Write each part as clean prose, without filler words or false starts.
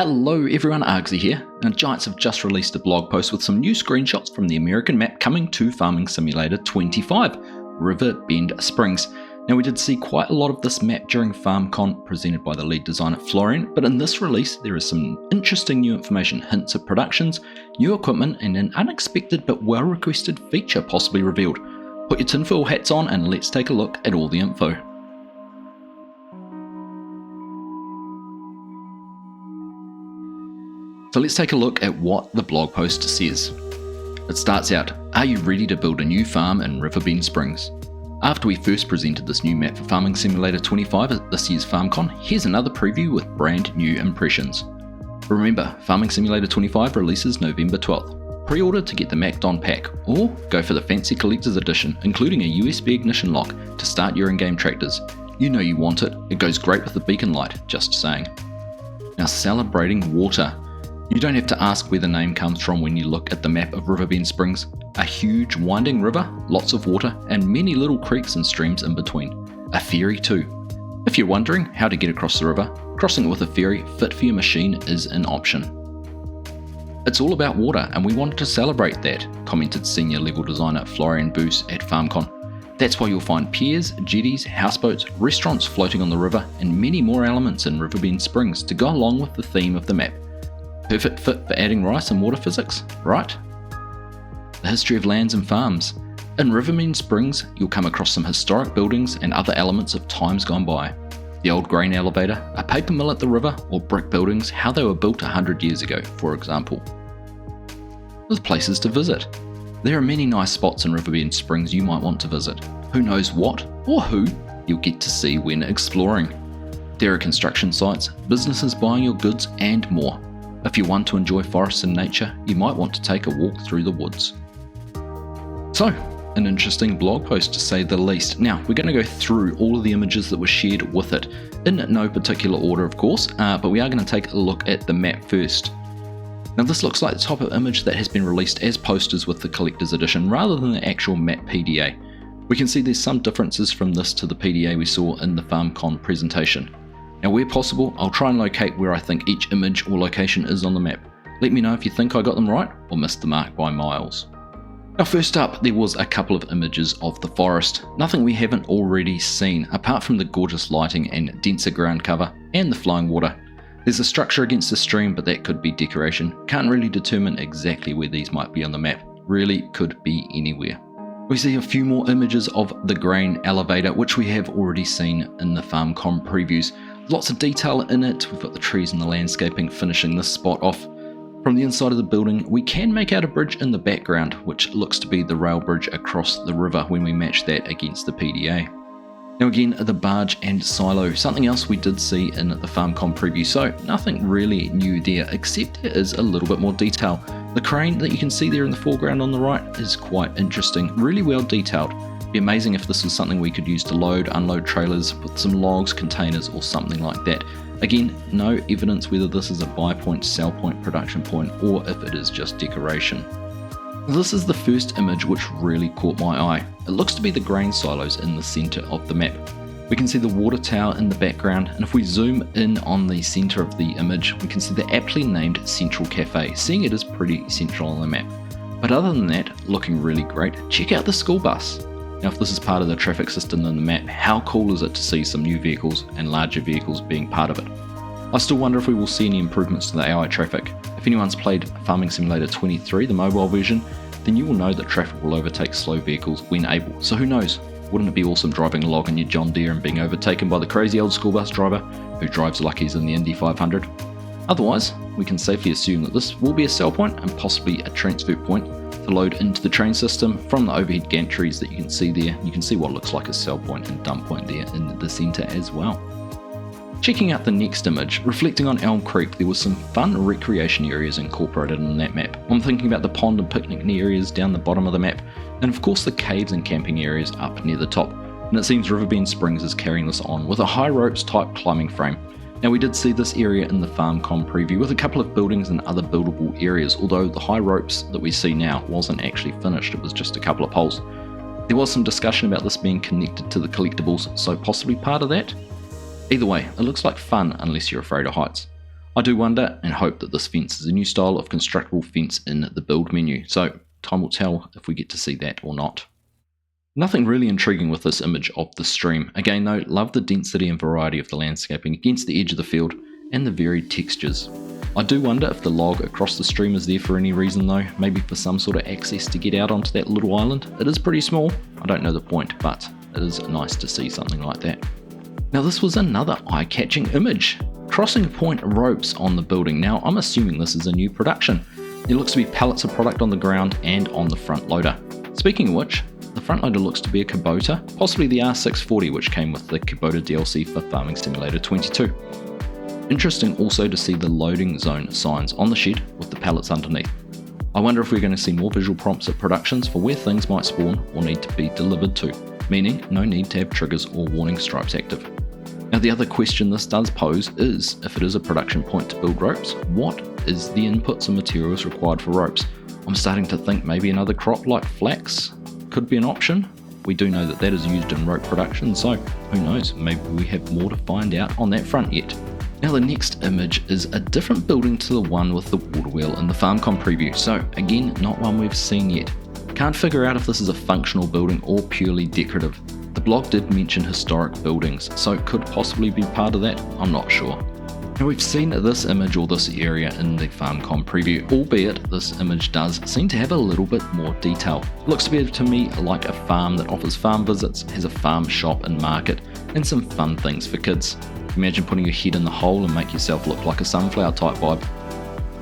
Hello everyone, Argsy here, and Giants have just released a blog post with some new screenshots from the American map coming to Farming Simulator 25, Riverbend Springs. Now we did see quite a lot of this map during FarmCon presented by the lead designer Florian, but in this release there is some interesting new information, hints of productions, new equipment and an unexpected but well requested feature possibly revealed. Put your tinfoil hats on and let's take a look at all the info. So let's take a look at what the blog post says. It starts out, are you ready to build a new farm in Riverbend Springs? After we first presented this new map for Farming Simulator 25 at this year's FarmCon, here's another preview with brand new impressions. Remember, Farming Simulator 25 releases November 12th. Pre-order to get the Macdon pack, or go for the fancy collector's edition, including a USB ignition lock to start your in-game tractors. You know you want it, it goes great with the beacon light, just saying. Now celebrating water. You don't have to ask where the name comes from when you look at the map of Riverbend Springs. A huge winding river, lots of water, and many little creeks and streams in between. A ferry too. If you're wondering how to get across the river, crossing it with a ferry fit for your machine is an option. It's all about water and we wanted to celebrate that, commented senior level designer Florian Boos at FarmCon. That's why you'll find piers, jetties, houseboats, restaurants floating on the river, and many more elements in Riverbend Springs to go along with the theme of the map. Perfect fit for adding rice and water physics, right? The history of lands and farms. In Riverbend Springs, you'll come across some historic buildings and other elements of times gone by. The old grain elevator, a paper mill at the river, or brick buildings, how they were built 100 years ago, for example. With places to visit. There are many nice spots in Riverbend Springs you might want to visit. Who knows what, or who, you'll get to see when exploring. There are construction sites, businesses buying your goods, and more. If you want to enjoy forests and nature, you might want to take a walk through the woods. So, an interesting blog post to say the least. Now, we're going to go through all of the images that were shared with it, in no particular order of course, but we are going to take a look at the map first. Now this looks like the type of image that has been released as posters with the collector's edition rather than the actual map PDA. We can see there's some differences from this to the PDA we saw in the FarmCon presentation. Now where possible, I'll try and locate where I think each image or location is on the map. Let me know if you think I got them right or missed the mark by miles. Now first up, there was a couple of images of the forest. Nothing we haven't already seen, apart from the gorgeous lighting and denser ground cover, and the flowing water. There's a structure against the stream, but that could be decoration. Can't really determine exactly where these might be on the map. Really could be anywhere. We see a few more images of the grain elevator, which we have already seen in the FarmCon previews. Lots of detail in it. We've got the trees and the landscaping finishing this spot off. From the inside of the building, we can make out a bridge in the background, which looks to be the rail bridge across the river when we match that against the PDA. Now again, the barge and silo, something else we did see in the FarmCon preview, so nothing really new there, except there is a little bit more detail. The crane that you can see there in the foreground on the right is quite interesting, really well detailed. It'd be amazing if this was something we could use to load, unload trailers with some logs, containers or something like that. Again, no evidence whether this is a buy point, sell point, production point, or if it is just decoration. This is the first image which really caught my eye. It looks to be the grain silos in the centre of the map. We can see the water tower in the background, and if we zoom in on the centre of the image, we can see the aptly named Central Cafe, seeing it is pretty central on the map. But other than that, looking really great, check out the school bus. Now if this is part of the traffic system in the map, how cool is it to see some new vehicles and larger vehicles being part of it? I still wonder if we will see any improvements to the AI traffic. If anyone's played Farming Simulator 23, the mobile version, then you will know that traffic will overtake slow vehicles when able. So who knows? Wouldn't it be awesome driving along in your John Deere and being overtaken by the crazy old school bus driver who drives like he's in the Indy 500? Otherwise, we can safely assume that this will be a sell point and possibly a transfer point to load into the train system from the overhead gantries that you can see there. You can see what looks like a sell point and dump point there in the centre as well. Checking out the next image, reflecting on Elm Creek, there was some fun recreation areas incorporated in that map. I'm thinking about the pond and picnic areas down the bottom of the map, and of course the caves and camping areas up near the top. And it seems Riverbend Springs is carrying this on with a high ropes type climbing frame. Now we did see this area in the FarmCon preview with a couple of buildings and other buildable areas, although the high ropes that we see now wasn't actually finished, it was just a couple of poles. There was some discussion about this being connected to the collectibles, so possibly part of that. Either way, it looks like fun unless you're afraid of heights. I do wonder and hope that this fence is a new style of constructible fence in the build menu, so time will tell if we get to see that or not. Nothing really intriguing with this image of the stream. Again though, love the density and variety of the landscaping against the edge of the field and the varied textures. I do wonder if the log across the stream is there for any reason though, maybe for some sort of access to get out onto that little island. It is pretty small, I don't know the point, but it is nice to see something like that. Now this was another eye-catching image. Crossing point ropes on the building. Now I'm assuming this is a new production. There looks to be pallets of product on the ground and on the front loader. Speaking of which, the front loader looks to be a Kubota, possibly the R640 which came with the Kubota DLC for Farming Simulator 22. Interesting also to see the loading zone signs on the shed with the pallets underneath. I wonder if we're going to see more visual prompts at productions for where things might spawn or need to be delivered to, meaning no need to have triggers or warning stripes active. Now the other question this does pose is, if it is a production point to build ropes, what is the inputs and materials required for ropes? I'm starting to think maybe another crop like flax could be an option. We do know that that is used in rope production, so who knows, maybe we have more to find out on that front yet. Now the next image is a different building to the one with the water wheel in the FarmCon preview, so again not one we've seen yet. Can't figure out if this is a functional building or purely decorative. The blog did mention historic buildings, so it could possibly be part of that, I'm not sure. Now we've seen this image or this area in the FarmCon preview, albeit this image does seem to have a little bit more detail. It looks to be to me like a farm that offers farm visits, has a farm shop and market, and some fun things for kids. Imagine putting your head in the hole and make yourself look like a sunflower type vibe.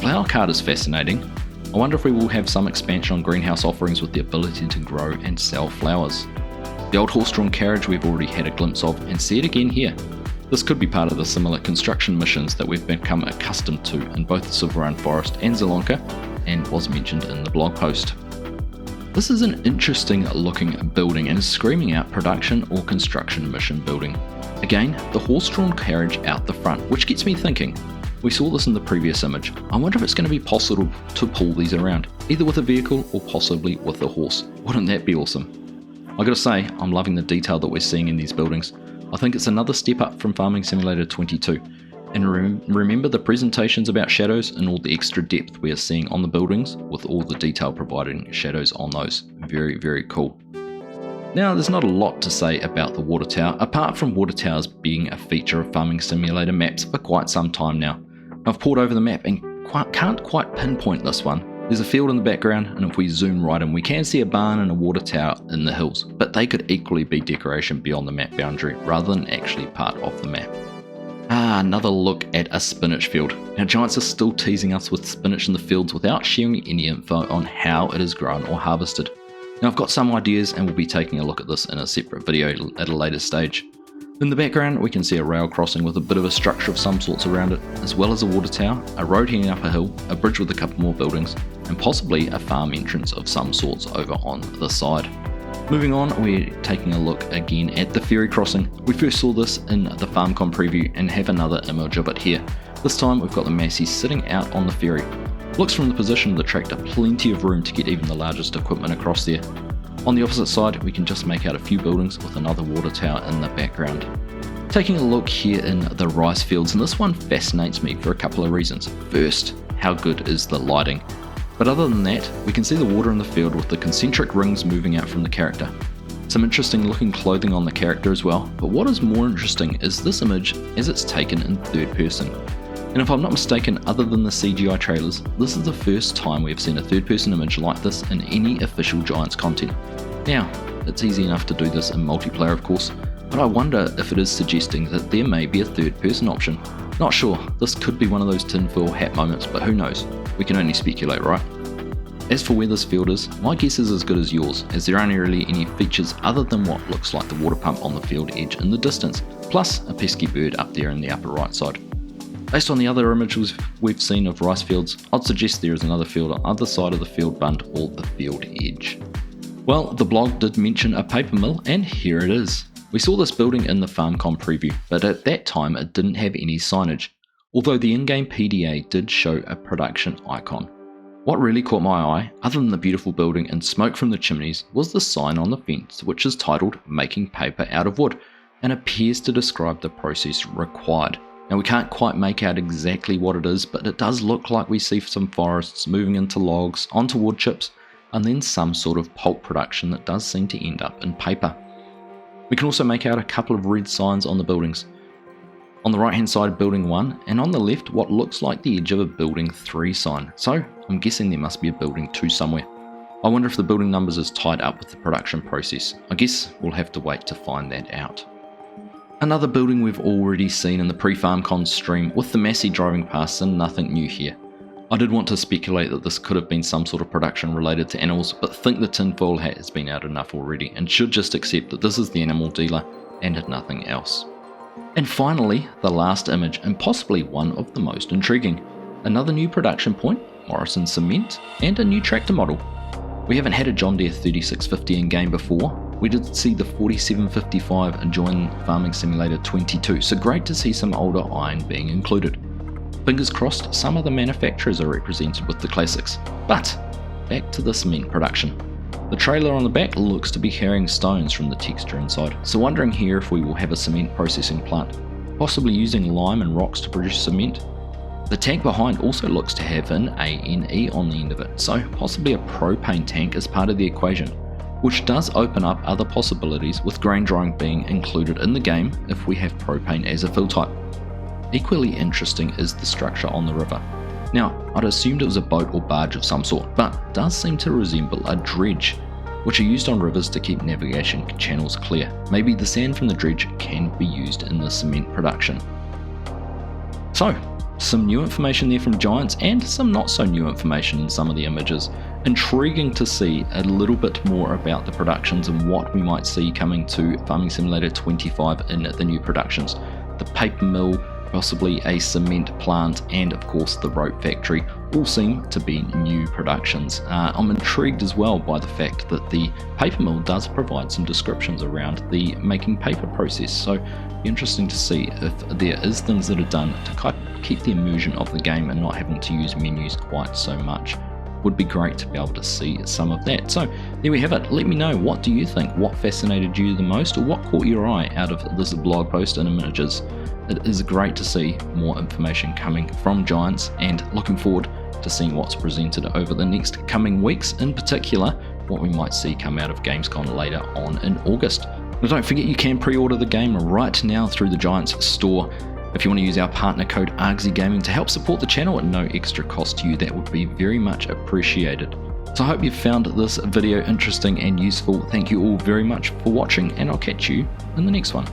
Flower cart is fascinating. I wonder if we will have some expansion on greenhouse offerings with the ability to grow and sell flowers. The old horse-drawn carriage we've already had a glimpse of and see it again here. This could be part of the similar construction missions that we've become accustomed to in both the Silverine Forest and Zelonka, and was mentioned in the blog post. This is an interesting looking building and is screaming out production or construction mission building. Again, the horse-drawn carriage out the front, which gets me thinking. We saw this in the previous image. I wonder if it's going to be possible to pull these around, either with a vehicle or possibly with a horse. Wouldn't that be awesome? I gotta say, I'm loving the detail that we're seeing in these buildings. I think it's another step up from Farming Simulator 22. And remember the presentations about shadows and all the extra depth we are seeing on the buildings with all the detail providing shadows on those. Very, very cool. Now, there's not a lot to say about the water tower, apart from water towers being a feature of Farming Simulator maps for quite some time now. I've pored over the map and can't quite pinpoint this one. There's a field in the background, and if we zoom right in, we can see a barn and a water tower in the hills, but they could equally be decoration beyond the map boundary rather than actually part of the map. Another look at a spinach field. Now Giants are still teasing us with spinach in the fields without sharing any info on how it is grown or harvested. Now I've got some ideas and we'll be taking a look at this in a separate video at a later stage. In the background we can see a rail crossing with a bit of a structure of some sorts around it, as well as a water tower, a road heading up a hill, a bridge with a couple more buildings, and possibly a farm entrance of some sorts over on the side. Moving on, we're taking a look again at the ferry crossing. We first saw this in the FarmCon preview and have another image of it here. This time we've got the Massey sitting out on the ferry. Looks from the position of the tractor plenty of room to get even the largest equipment across there. On the opposite side we can just make out a few buildings with another water tower in the background. Taking a look here in the rice fields, and this one fascinates me for a couple of reasons. First, how good is the lighting? But other than that, we can see the water in the field with the concentric rings moving out from the character. Some interesting looking clothing on the character as well, but what is more interesting is this image as it's taken in third person. And if I'm not mistaken, other than the CGI trailers, this is the first time we've seen a third person image like this in any official Giants content. Now, it's easy enough to do this in multiplayer of course, but I wonder if it is suggesting that there may be a third person option. Not sure, this could be one of those tinfoil hat moments, but who knows, we can only speculate, right? As for where this field is, my guess is as good as yours, as there aren't really any features other than what looks like the water pump on the field edge in the distance, plus a pesky bird up there in the upper right side. Based on the other images we've seen of rice fields, I'd suggest there is another field on either side of the field bund or the field edge. Well, the blog did mention a paper mill, and here it is. We saw this building in the FarmCon preview, but at that time it didn't have any signage, although the in-game PDA did show a production icon. What really caught my eye, other than the beautiful building and smoke from the chimneys, was the sign on the fence which is titled "Making Paper Out of Wood" and appears to describe the process required. Now we can't quite make out exactly what it is, but it does look like we see some forests moving into logs, onto wood chips, and then some sort of pulp production that does seem to end up in paper. We can also make out a couple of red signs on the buildings. On the right hand side, building 1, and on the left what looks like the edge of a building 3 sign, so I'm guessing there must be a building 2 somewhere. I wonder if the building numbers is tied up with the production process. I guess we'll have to wait to find that out. Another building we've already seen in the pre-FarmCon stream, with the Massey driving past, and nothing new here. I did want to speculate that this could have been some sort of production related to animals, but think the tinfoil hat has been out enough already and should just accept that this is the animal dealer and nothing else. And finally, the last image, and possibly one of the most intriguing. Another new production point, Morrison Cement, and a new tractor model. We haven't had a John Deere 3650 in game before. We did see the 4755 join Farming Simulator 22, so great to see some older iron being included. Fingers crossed some of the manufacturers are represented with the classics. But back to the cement production. The trailer on the back looks to be carrying stones from the texture inside, so wondering here if we will have a cement processing plant, possibly using lime and rocks to produce cement. The tank behind also looks to have an ANE on the end of it, so possibly a propane tank as part of the equation, which does open up other possibilities, with grain drying being included in the game if we have propane as a fill type. Equally interesting is the structure on the river. Now, I'd assumed it was a boat or barge of some sort, but does seem to resemble a dredge, which are used on rivers to keep navigation channels clear. Maybe the sand from the dredge can be used in the cement production. So, some new information there from Giants, and some not so new information in some of the images. Intriguing to see a little bit more about the productions and what we might see coming to Farming Simulator 25 in the new productions. The paper mill, possibly a cement plant, and of course the rope factory all seem to be new productions. I'm intrigued as well by the fact that the paper mill does provide some descriptions around the making paper process, so interesting to see if there is things that are done to keep the immersion of the game and not having to use menus quite so much. Would be great to be able to see some of that. So there we have it. Let me know, what do you think? What fascinated you the most, or what caught your eye out of this blog post and images? It is great to see more information coming from Giants, and looking forward to seeing what's presented over the next coming weeks, in particular what we might see come out of Gamescom later on in August. Now don't forget, you can pre-order the game right now through the Giants store. If you want to use our partner code ArgsyGaming to help support the channel at no extra cost to you, that would be very much appreciated. So I hope you've found this video interesting and useful. Thank you all very much for watching, and I'll catch you in the next one.